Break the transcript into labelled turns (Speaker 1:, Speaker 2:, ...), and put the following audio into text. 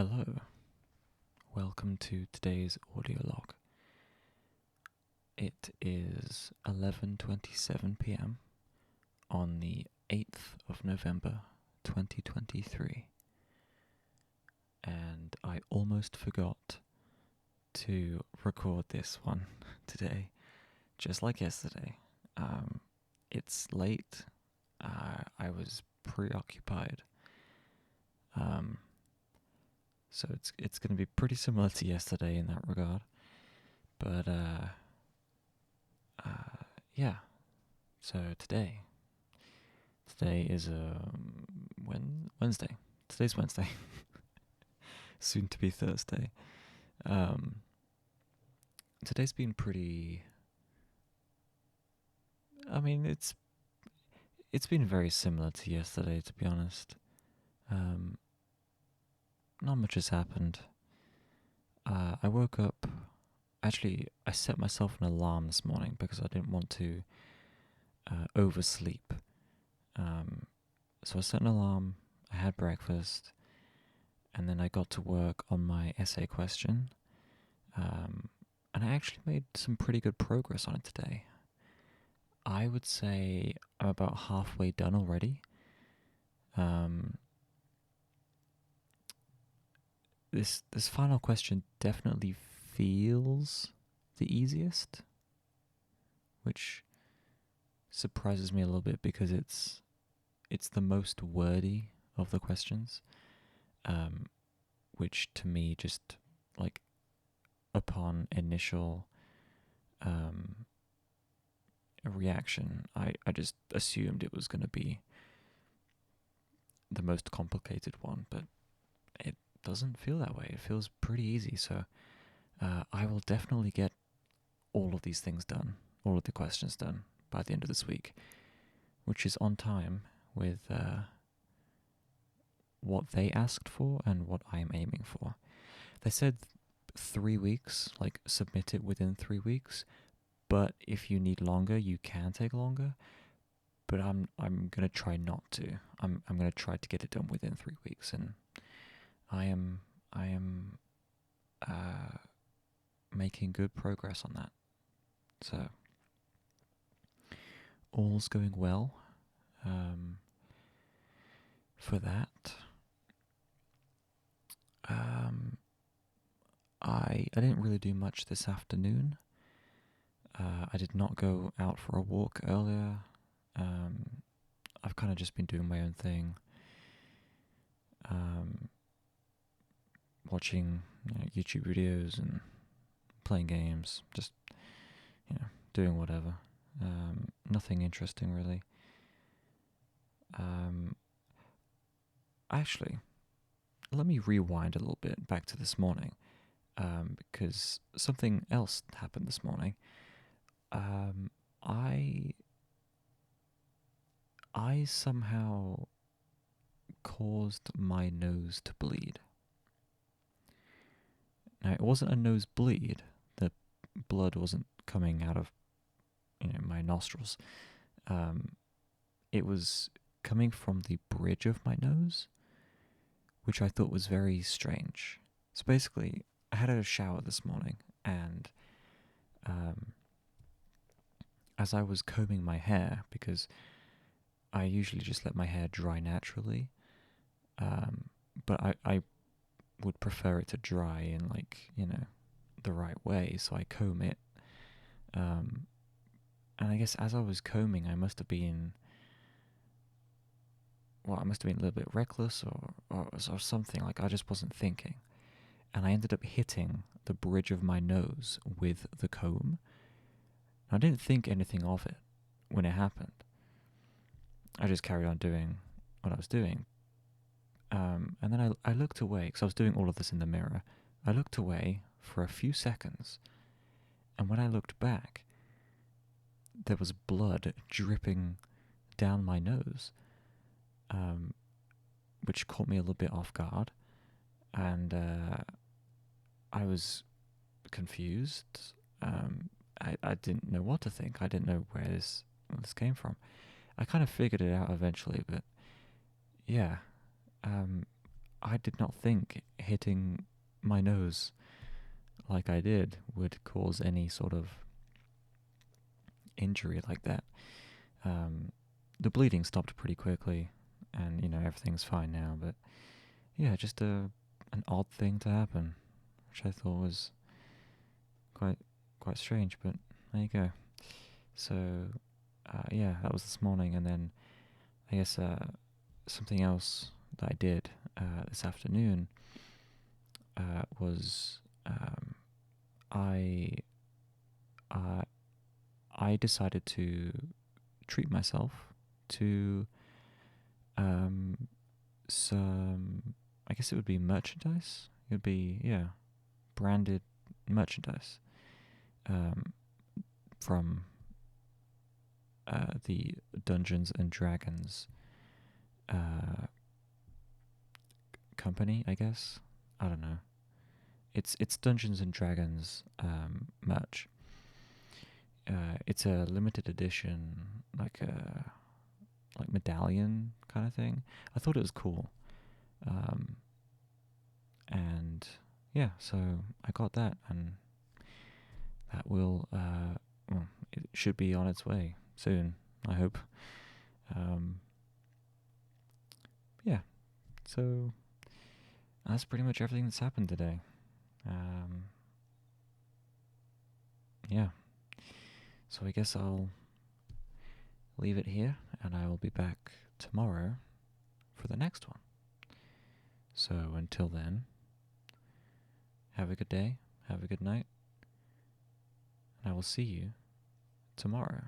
Speaker 1: Hello, welcome to today's audio log. It is 11:27 p.m. on the 8th of November 2023, and I almost forgot to record this one today, just like yesterday. It's late. I was preoccupied. So it's going to be pretty similar to yesterday in that regard. But yeah. So today is Wednesday. Today's Wednesday. Soon to be Thursday. Today's been pretty. I mean, it's been very similar to yesterday, to be honest. Not much has happened. I woke up. Actually, I set myself an alarm this morning because I didn't want to oversleep. So I set an alarm, I had breakfast, and then I got to work on my essay question. And I actually made some pretty good progress on it today. I would say I'm about halfway done already. This final question definitely feels the easiest, which surprises me a little bit because it's the most wordy of the questions, which to me just like upon initial reaction, I just assumed it was going to be the most complicated one, but it doesn't feel that way. It feels pretty easy, so I will definitely get all of these things done, all of the questions done by the end of this week, which is on time with what they asked for and what I am aiming for. They said 3 weeks, like submit it within 3 weeks, but if you need longer, you can take longer. But I'm gonna try not to. I'm gonna try to get it done within 3 weeks, and I am making good progress on that. So all's going well for that. I didn't really do much this afternoon. I did not go out for a walk earlier. I've kind of just been doing my own thing. Watching YouTube videos and playing games, just doing whatever. Nothing interesting really. Actually, let me rewind a little bit back to this morning, because something else happened this morning. I somehow caused my nose to bleed. Now, it wasn't a nosebleed. The blood wasn't coming out of my nostrils. It was coming from the bridge of my nose, which I thought was very strange. So basically, I had a shower this morning, and as I was combing my hair, because I usually just let my hair dry naturally, but I would prefer it to dry in the right way, so I comb it. And I guess as I was combing, I must have been a little bit reckless or something. Like, I just wasn't thinking. And I ended up hitting the bridge of my nose with the comb. I didn't think anything of it when it happened. I just carried on doing what I was doing. And then I looked away, because I was doing all of this in the mirror. I looked away for a few seconds, and when I looked back, there was blood dripping down my nose, which caught me a little bit off guard, and I was confused. I didn't know what to think. I didn't know where this came from. I kind of figured it out eventually, but yeah, I did not think hitting my nose like I did would cause any sort of injury like that. The bleeding stopped pretty quickly, and everything's fine now. But yeah, just an odd thing to happen, which I thought was quite quite strange. But there you go. So yeah, that was this morning, and then I guess something else that I did this afternoon was I uh, I decided to treat myself to some, I guess it would be merchandise. It would be, yeah, branded merchandise from the Dungeons and Dragons company, I guess. I don't know. It's Dungeons and Dragons merch. It's a limited edition, like a medallion kind of thing. I thought it was cool, and yeah, so I got that, and that will well, it should be on its way soon, I hope. Yeah, so that's pretty much everything that's happened today. Yeah, so I guess I'll leave it here, and I will be back tomorrow for the next one. So until then, have a good day, have a good night, and I will see you tomorrow.